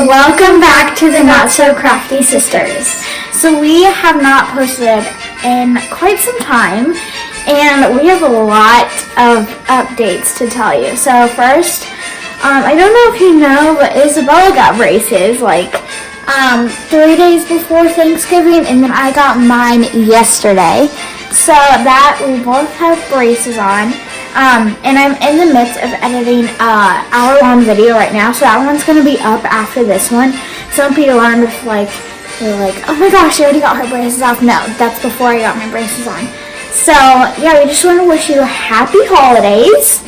Welcome back to the Not So Crafty Sisters. So we have not posted in quite some time, and we have a lot of updates to tell you. So first, I don't know if you know, but Isabella got braces like 3 days before Thanksgiving, and then I got mine yesterday. So that we both have braces on. And I'm in the midst of editing an hour-long video right now, so that one's going to be up after this one. Some people aren't they're like, oh my gosh, she already got her braces off. No, that's before I got my braces on. So, yeah, we just want to wish you happy holidays.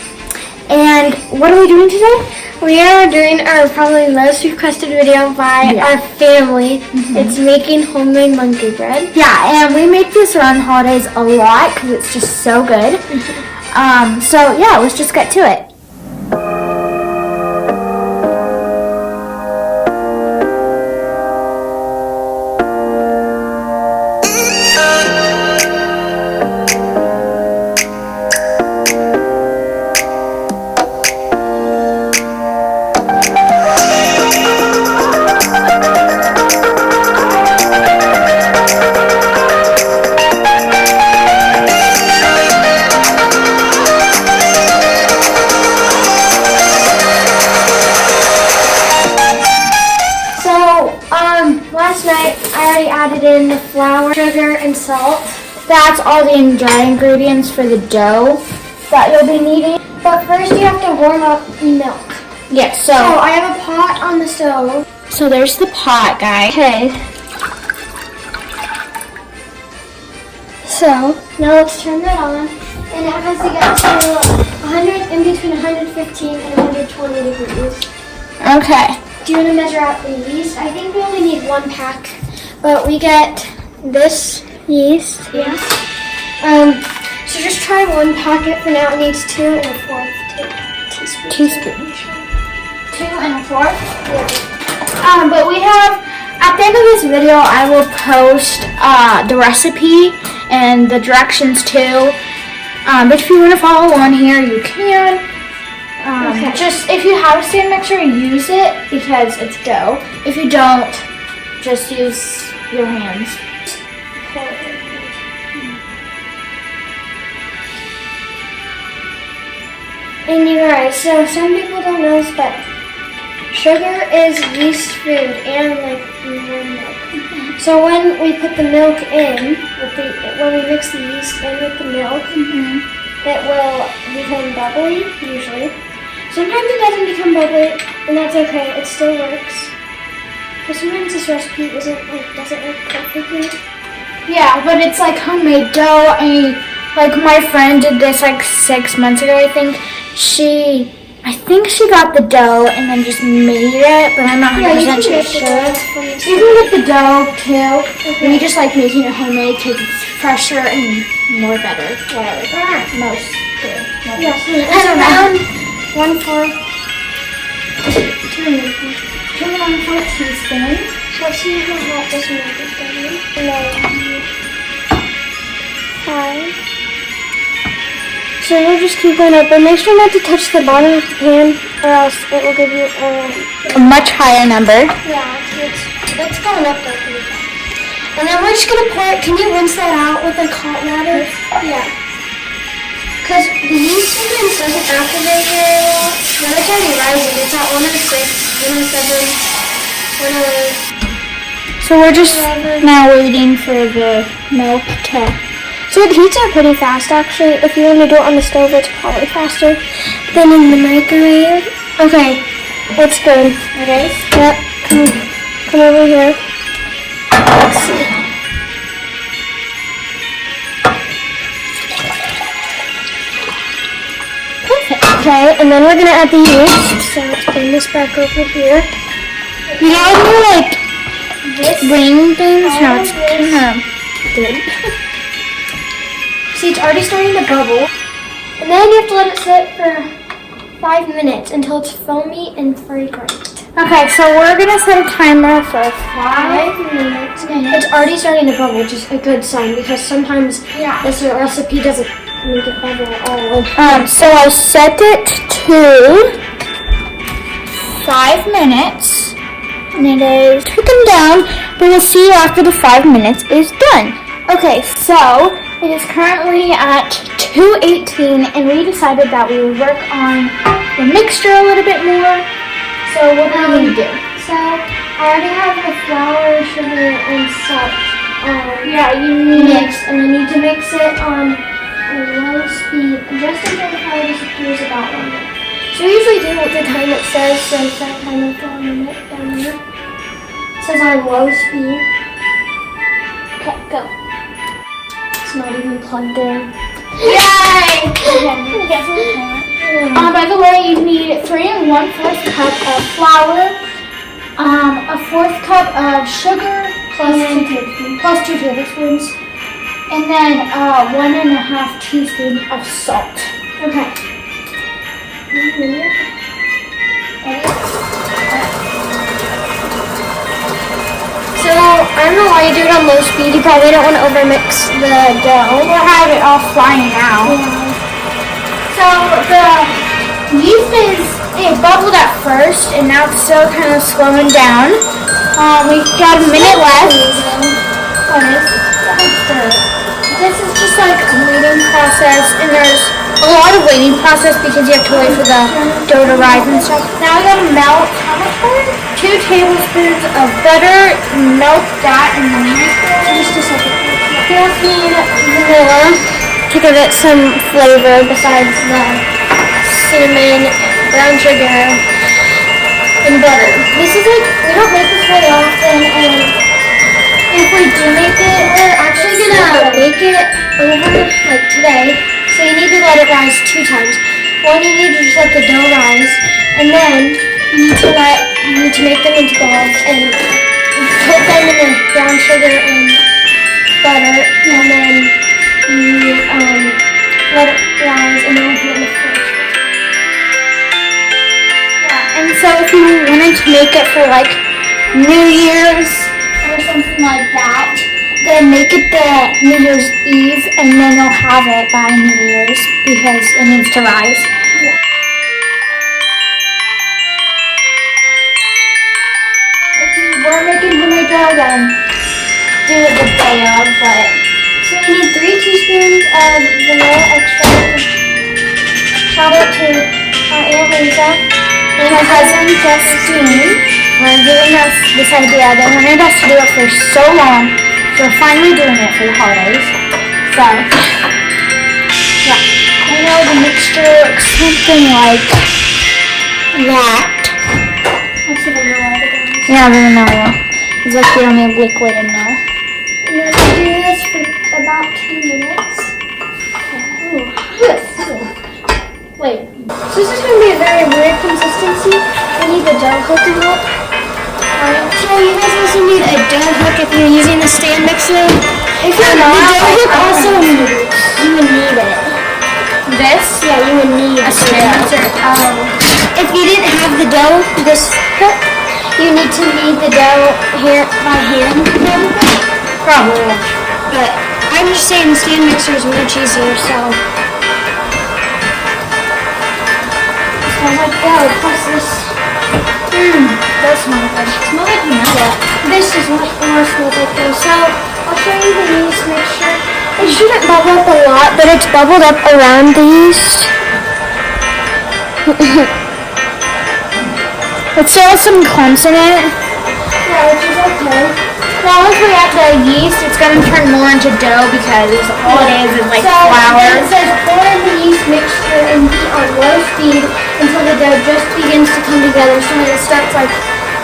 And what are we doing today? We are doing our probably most requested video by our family. It's making homemade monkey bread. Yeah, and we make this around the holidays a lot because it's just so good. So yeah, let's just get to it. Last night I already added in the flour, sugar, and salt. That's all the dry ingredients for the dough that you'll be needing. But first you have to warm up milk. Yes, so I have a pot on the stove. So there's the pot, guys. Okay. So now let's turn that on. And it has to get to in between 115 and 120 degrees. Okay. Do you want to measure out the yeast? I think we only need 1 pack, but we get this yeast. Yeah. So just try 1 packet for now. It needs 2 and a 4th teaspoon. 2 and a 4th? Yeah. But we have, at the end of this video, I will post the recipe and the directions too. But if you want to follow along here, you can. Okay. Just if you have a stand mixer, use it because it's dough. If you don't, just use your hands. And you guys, so some people don't know this, but sugar is yeast food and warm milk. So when we put the milk in, when we mix the yeast in with the milk, it will become bubbly usually. Sometimes it doesn't become bubbly, and that's okay. It still works. Because sometimes this recipe doesn't work perfectly. Yeah, but it's like homemade dough, and like my friend did this like 6 months ago. I think she got the dough and then just made it, but I'm not 100% sure. You can get the dough too. We just like making it homemade because it's fresher and more better. Whatever. Most good. Yes, it's around 1/4 teaspoon. So let's see how hot this milk is getting. 5. So you'll just keep going up, but make sure not to touch the bottom of the pan, or else it will give you a much higher number. Yeah, it's going up there pretty fast. And then we're just gonna pour it. Can you rinse that out with a hot water? Yeah. Because the yeast sometimes doesn't activate very well. Now it's already rising. It's at 106, 107, 108. So we're just now waiting for the milk to... So it heats up pretty fast actually. If you want to do it on the stove, it's probably faster than in the microwave. Okay, that's good. It is? Yep. Come over here. Let's see. Okay, and then we're gonna add the yeast. So let's bring this back over here. You know when you like bring things, how it's kind of good. See, it's already starting to bubble. And then you have to let it sit for 5 minutes until it's foamy and fragrant. Okay, so we're gonna set a timer for 5 minutes. It's already starting to bubble, which is a good sign because sometimes this recipe doesn't make it bubble at all. So I set it to 5 minutes. And it is taken down, but we'll see you after the 5 minutes is done. Okay, so it is currently at 2:18, and we decided that we would work on the mixture a little bit more. So what are we going to do? So I already have the flour, sugar, and salt. Yeah, you need Mixed, and I need to mix it on a low speed just until the color disappears about 1 minute. So we usually do the time it says, so it's that time of 1 minute down here. It says on low speed. Okay, go. It's not even plugged in. Yay! By the way, you need 3 1/4 cup of flour, a 1/4 cup of sugar plus 2 tablespoons, and then 1.5 teaspoons of salt. Okay. So, I don't know why you do it on low speed. You probably don't want to overmix the dough. We'll have it all flying out. So the yeast it bubbled at first, and now it's still kind of slowing down. We've got a minute left. What is? This is just like a waiting Process, and there's a lot of waiting process because you have to wait for the dough to rise and stuff. Now we gotta melt how much butter? 2 tablespoons of butter. Melt that in the microwave. just a second. You also need vanilla to give it some flavor besides the cinnamon, brown sugar, and butter. This is like, we don't make this very often, and If we do make it, we're actually gonna make it over like today. So you need to let it rise 2 times. One, you need to just let the dough rise, and then you need to make them into balls and put them in the brown sugar and butter, and then you let it rise, and then we'll put it in the fridge. yeah. And so if you wanted to make it for like New Year's or something like that, then make it the New Year's Eve, and then you'll have it by New Year's because it needs to rise. If you were making homemade dough, then do it the day of, but So you need 3 teaspoons of vanilla extract. Shout out to our Aunt Lisa and my cousin Justine were giving us this idea. They wanted us to do it for so long, so we're finally doing it for the holidays. So, yeah. I know the mixture looks something like that. That's the vanilla. Yeah, the vanilla. It's like the only liquid in there. And then we do this for about 2 minutes. Wait. So this is going to be a very weird consistency. We need the dough hook to help. So you guys also need a dough hook if you're using the stand mixer. If you're not, the dough hook also you would need it. This? Yeah, you would need A stand mixer. If you didn't have the dough, this hook, you need to knead the dough here by hand. Probably. But I'm just saying the stand mixer is much easier, so. Smells like dough, plus this. Does smell good. Smell like vanilla. This is much more smells like dough. So I'll show you the yeast mixture. It shouldn't bubble up a lot, but it's bubbled up around the yeast. It still has some clumps in it. Yeah, which is okay. Now once we add the yeast, it's going to turn more into dough because all it is like flour. It says pour in the yeast mixture and heat on low speed until the dough just begins to come together. So when it starts like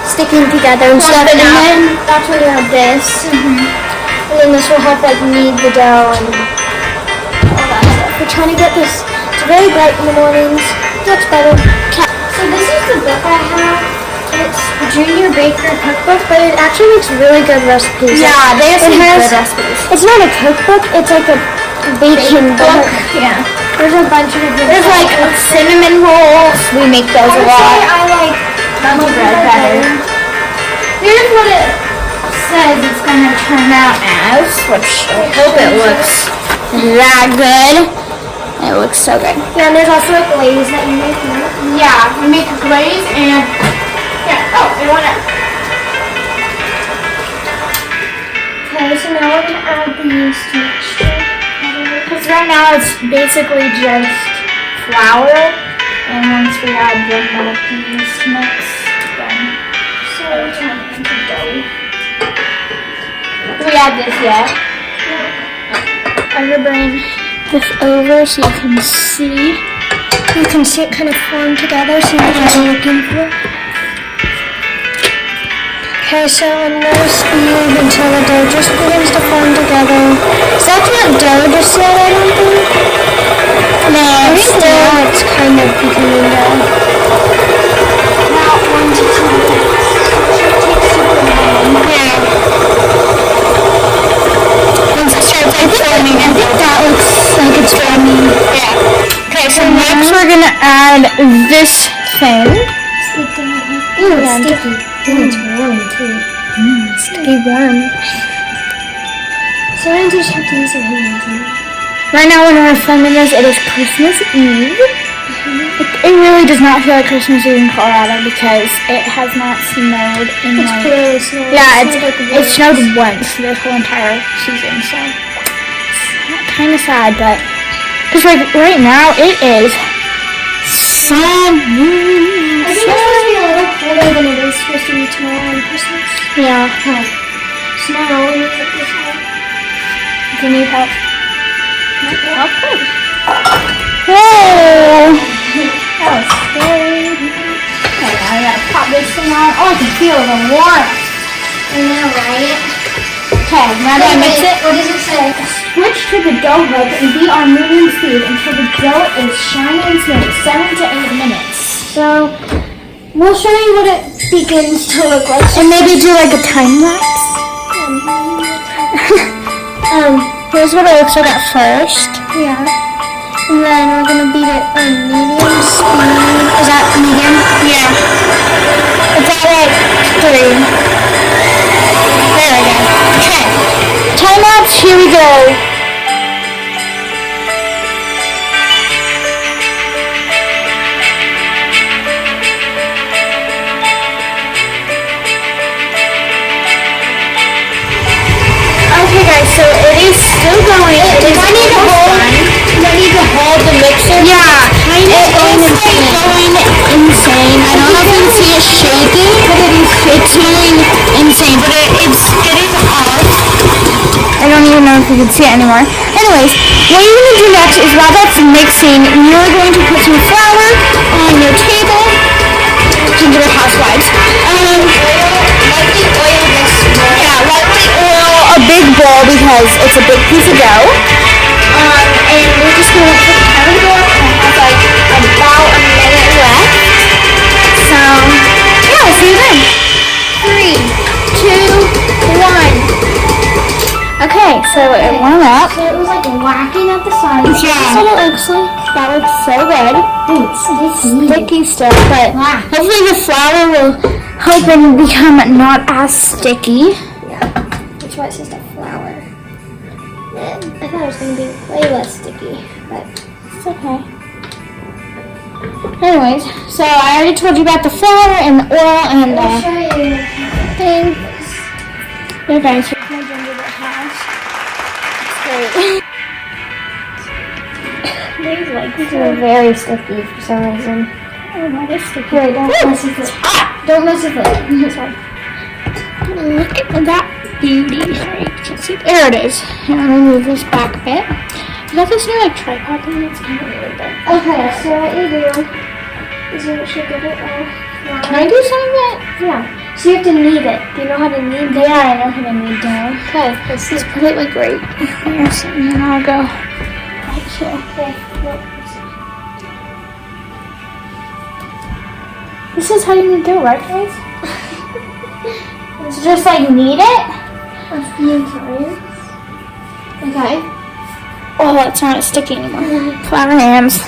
sticking together and stuff, and then that's when you have this. And then this will help like knead the dough and all that stuff. We're trying to get this. It's very bright in the mornings. That's better. So this is the book I have. It's Junior Baker Cookbook, but it actually makes really good recipes. Yeah, they have some It has- good recipes. It's not a cookbook, it's like a baking book. Yeah. There's a bunch of different There's like cinnamon rolls. We make those a lot. I like Bunny bread better. Here's what it says it's going to turn out as, which I hope it looks that good. It looks so good. Yeah, and there's also a glaze that you make. Right? Yeah, we make a glaze and yeah. Oh, it went out. yeast mixture. Because right now it's basically just flour, and once we add the milk and yeast mix, then it'll turn it into dough. Do we add this yet? I'm gonna bring this over so you can see. You can see it kind of form together, so you know what you're looking for. Okay, so in low speed until the dough just begins to form together. So that's not dough just yet, I don't think. No, it's kind of beginning to. About 1 to 2 minutes. It takes super long. Yeah. Once it starts like forming, I think that looks like it's forming. Yeah. Okay, so next we're gonna add this thing. Ooh, it's sticky. Ooh, it's warm too. Sticky warm. Sometimes you just have to use your hands. Right now when we're filming this, it is Christmas Eve. It really does not feel like Christmas Eve in Colorado because it has not snowed in It's barely snowed. yeah, It it snowed once this whole entire season, so it's kind of sad, but because right now it is summer. I think it's supposed to be a little colder than it is supposed to be tomorrow on Christmas. Yeah. Snow, when you put this on. Do you need help? Okay. Whoa! That was scary. Okay, now I gotta pop this thing on. Oh, I can feel the warmth. I know, right? Okay, now that I mix it, What does it say? switch to the dough hook and be on medium speed until the dough is shiny and smooth, 7 to 8 minutes. So, we'll show you what it begins to look like. And maybe do like a time lapse. Here's what it looks like at first. Yeah. And then we're gonna beat it on medium speed. Is that medium? Yeah. It's at like 3. There we go. Okay. Time lapse, here we go. Okay guys, so it is still going. Do I need to hold the mixer? Yeah, it's going insane. I don't know if you can see it shaking, but it's going insane. But it's getting off. I don't even know if you can see it anymore. Anyways, what you're going to do next is while that's mixing, you're going to put some flour on your table. Gingerbread housewives. Lightly oil this bowl. Yeah, lightly oil a big bowl because it's a big piece of dough. And we're just going to put the timer to go up, and it has like about a minute left. So, yeah, we'll see you then. 3, 2, 1. Okay, so it warmed up. So it was like whacking at the sides. Yeah. That's what it looks like. That looks so good. Ooh, it's sticky. Sticky stuff, but Wow. hopefully the flour will help it become not as sticky. Yeah. That's why it says the flour. And I thought it was going to be way less sticky, but It's okay. Anyways, so I already told you about the flour and the oil and I'll show you. thing. Here guys, here's my gingerbread house. It's great. These are very sticky for some reason. Oh, that is sticky. Wait, don't mess with it. Don't mess with it. Sorry. Look at that beauty. Sorry, you can't see. There it is. And I'm gonna move this back a bit. I got this new like tripod thing that's kind of weird, but Okay, so what you do is you should give it a can I do some of it? Yeah. So you have to knead it. Do you know how to knead dough? Yeah, I know how to knead dough. Okay, let's Let's put it like right here, so then I'll go right here. Okay. This is how you knead dough, right, guys? So just like knead it. A few times. Okay. Oh, that's not sticky anymore. Flour hands.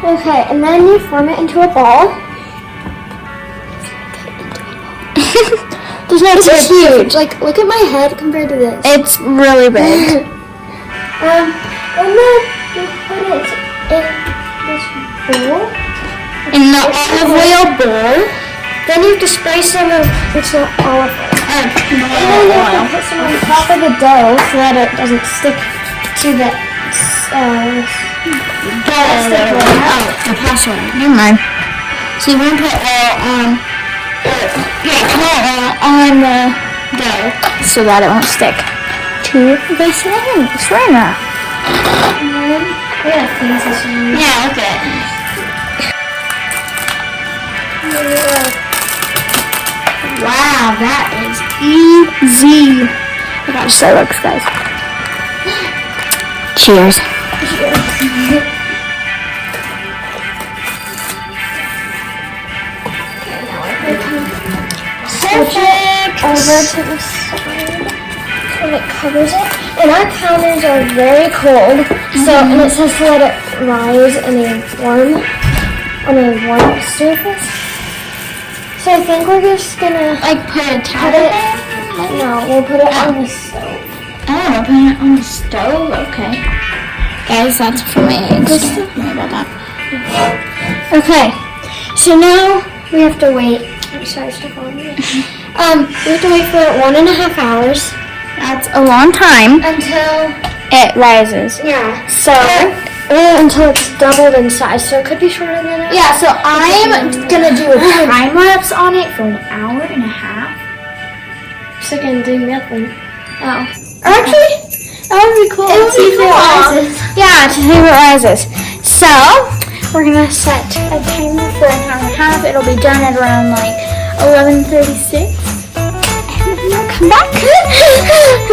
Okay, and then you form it into a ball. There's no It's huge. Like, look at my head compared to this. It's really big. And then you put it in this bowl. In the olive oil bowl. Then you have to spray some of, it's not olive oil. oil. Put some on top of the dough so that it doesn't stick to the The pasta. Never mind. So you want to put oil on, on the dough so that it won't stick to the syringe. Yeah, look at it. Wow, that is easy. I got Starbucks, guys. Cheers. Perfect. Over to the side. And it covers it. And our counters are very cold. So, and it says to let it rise on a warm surface. So I think we're just gonna Like put a towel put it. there? No, we'll put it on the stove. Oh, we're putting it on the stove? Okay. Guys, that's for my eggs. Don't worry about that. Okay. So now we have to wait. I'm sorry, step on me. We have to wait for 1.5 hours That's a long time. until It rises. So until it's doubled in size. So it could be shorter than that. Yeah, so I'm gonna do a time lapse on it for 1.5 hours. So I can do nothing. Oh. Or actually, that would be cool. It would See be if it cool. rises. Yeah, to see if it rises. So, we're gonna set a timer for 1.5 hours. It'll be done at around like 11:36. And then we'll come back.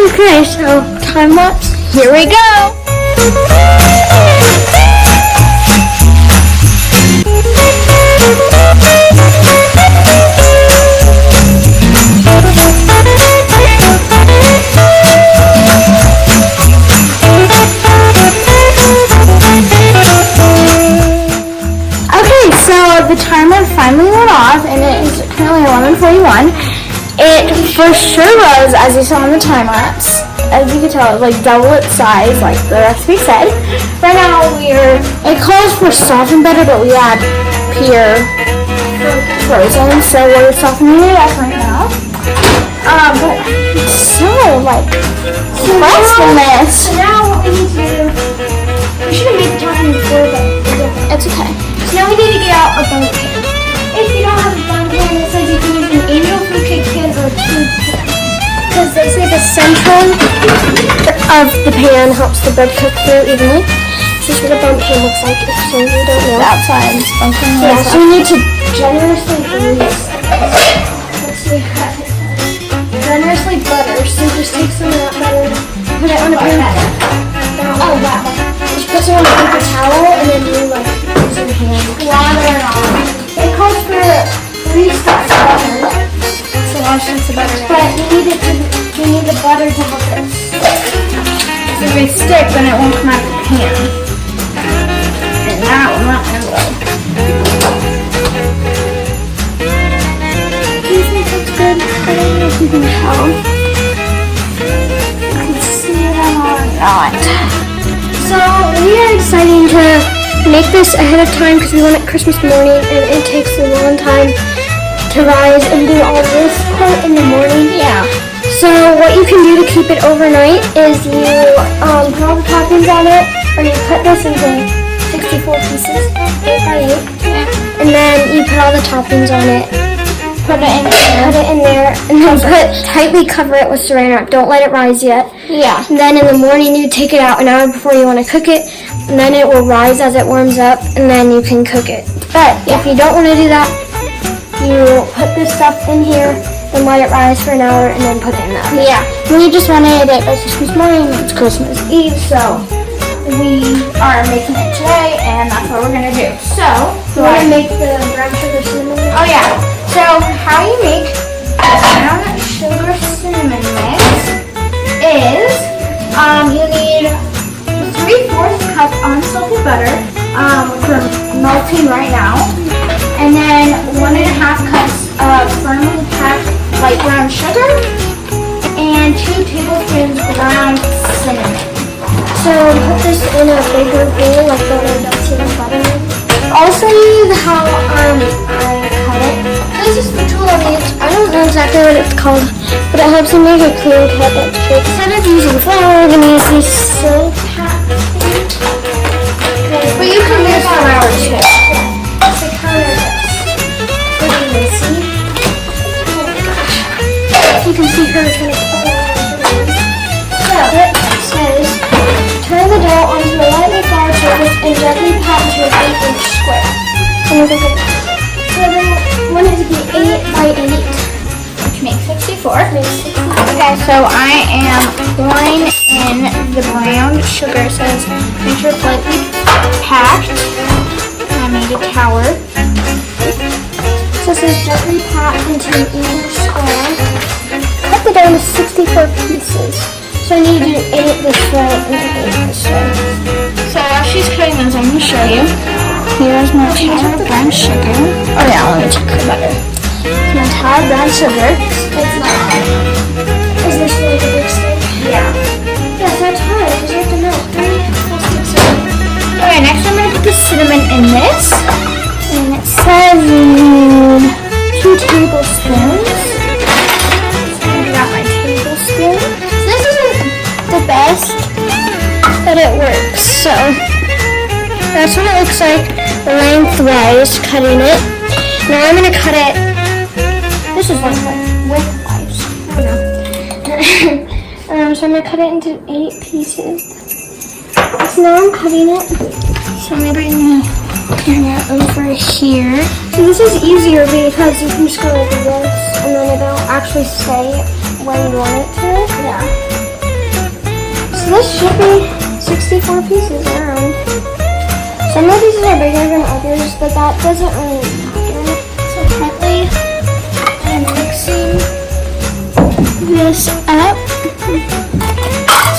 Okay, so time lapse. Here we go. Okay, so the timer finally went off, and it is currently 11:41. It for sure rose, as you saw in the time lapse. As you can tell, like double its size, like the recipe said. Right now it calls for softened butter, but we add pure frozen, so we're softening it up right now. But it's so like So now what we need to do, we should have made the topping before, but it's okay. so now we need to get out a bun pan. If you don't have a bun pan, it says you can use an angel food cake pan or a tube pan. Because they say the center of the pan helps the bread cook through evenly. This is what a bun pan looks like, if some of you don't know. Outside, it's bunking. Yeah, so you need to generously grease. Let's see how it says. Generously butter. So just take some of that butter, put it on a paper. Oh wow. Just put some on a paper towel and then you like use your hand. Water and all. It calls for 3 steps of butter. So watch this butter. But you need the butter to help it. If they stick, then it won't come out of the pan. And that will not end well. Do you think it's good? I don't know if you can tell. I can see them or not. So we are excited to make this ahead of time because we want it Christmas morning and it takes a long time to rise and do all this part in the morning. Yeah. So what you can do to keep it overnight is you put all the toppings on it, or you cut this into 64 pieces, 8 by 8, and then you put all the toppings on it. Put it in there. Put it in there, and then tightly cover it with saran wrap. Don't let it rise yet. Yeah. And then in the morning you take it out an hour before you want to cook it, and then it will rise as it warms up, and then you can cook it. But if you don't want to do that, you put this stuff in here, then let it rise for an hour, and then put it in the oven. Yeah. We just wanted it by Christmas morning. It's Christmas Eve, so we are making it today, and that's what we're gonna do. So, You want to make the brown sugar cinnamon? oh yeah. So how you make the brown sugar cinnamon mix is you need 3/4 cup unsalted butter, which we're melting right now, and then 1.5 cups of firmly packed light brown sugar, and 2 tablespoons ground cinnamon. So put this in a bigger bowl, like the one that's in the butter. I'll show you how I cut it. This is the tool I need. I don't know exactly exactly what it's called, but it helps you make a clean cup of cake. Instead of using flour, we're gonna use these silk packs. But you can use flour too. It's like kind of pretty messy. You can see her trying to put it on. So it says, turn the dough onto a lightly floured surface and gently pat into an 8-inch square. And look at that. So then we want it to be 8 by 8. Which makes 64. Okay, so I am pouring in the brown sugar. It says make sure it's lightly packed. I made a tower. So it says gently pat into an 8-inch square. Cut the dough into 64 pieces. So I need to do 8 this way and 8 this way. So while she's cutting those, I'm going to show you. Here's my tower brown sugar. Oh yeah, let me check the butter. My tower brown sugar. It's not hard. Is this really the big stick? Yeah. Yeah, so it's hard because you have to know 3 sticks of it. Okay, next I'm going to put the cinnamon in this. And it says you need 2 tablespoons. So I got my tablespoon. So this isn't the best, but it works. So that's what it looks like lengthwise, cutting it. Now I'm going to cut it. This is widthwise. I don't know. So I'm going to cut it into 8 pieces. So now I'm cutting it. So maybe I'm going to turn it over here. So this is easier because you can just go like this and then it'll actually say where you want it to. Yeah. So this should be 64 pieces around. Some of these are bigger than others, but that doesn't really matter. So currently I'm mixing this up.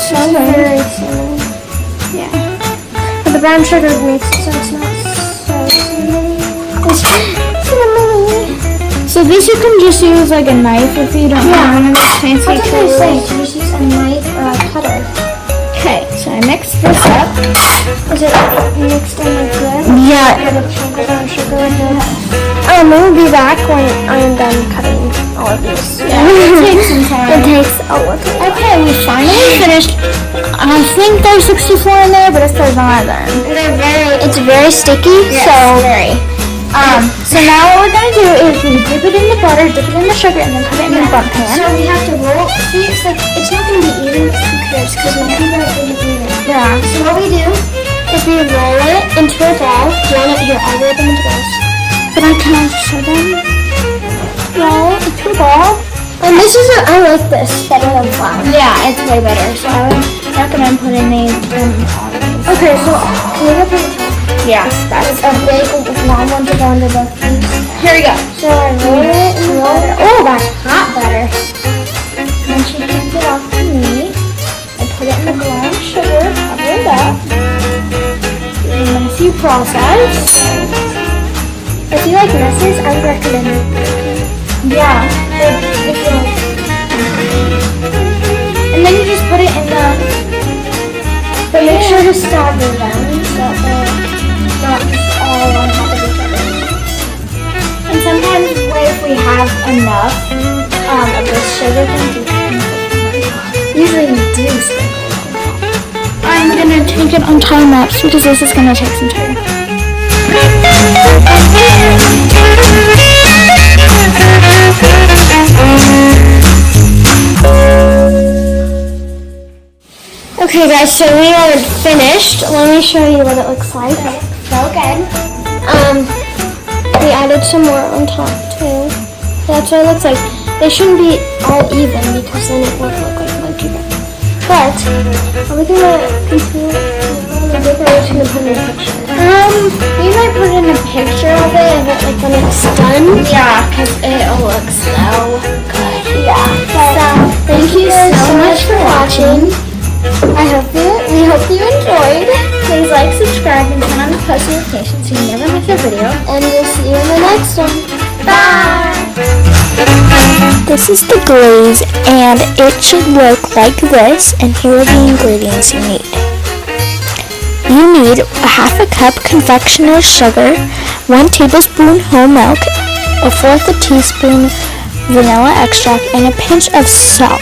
So very similar. Yeah. But the brown sugar makes it so it's not so similar. It's similar. So this you can just use like a knife if you don't have one of those fancy That's what they tools. say, to just use a knife or a cutter. Okay, so I mixed this up. Is it mixed in like this? Yeah. Got a chunk of brown sugar in there. We'll be back when I'm done cutting all of these. Yeah, it takes some time. It takes a little. Okay, we finally finished. I think there's 64 in there, but if there's not, then It's very sticky, yes, so very. So now what we're gonna do is we dip it in the butter, dip it in the sugar, and then put it in the butter pan. So we have to roll. See, it's like it's not gonna be even. Who cares? Because my finger isn't even. Yeah. So what we do is we roll it into a ball. Roll it here, I'll roll them into balls. But I can't show them. Roll it into a ball. And this is I like this better than flour. Yeah, it's way better. So I would recommend putting these in all of these. Okay, so can we go put the top? Yeah, that's A big long one to go into both these. Here we go. So I roll it and roll it. Oh, that's hot butter. Then she hands it off to me. I put it in the brown sugar, cover it up. A messy process. If you like messes, I would recommend it. Yeah. And then you just put it in the. But make sure to stagger them so that they're not just all on top of each other. And sometimes if we have enough of this sugar, then we can put it on top. Usually we do sprinkle it on top. I'm gonna take it on time lapse because this is gonna take some time. Okay guys, so we are finished. Let me show you what it looks like. So good. We added some more on top too. That's what it looks like. They shouldn't be all even because then it won't look like one even. But are we gonna continue? Or we're just gonna put in a picture? We might put in a picture of it Like when it's done. Yeah, because it looks so good. Yeah. So thank you so much for watching. We hope you enjoyed. Please like, subscribe, and turn on the post notifications so you never miss a video. And we'll see you in the next one. Bye! This is the glaze, and it should look like this, and here are the ingredients you need. You need a half a cup confectioner's sugar, 1 tablespoon whole milk, a fourth a teaspoon vanilla extract, and a pinch of salt.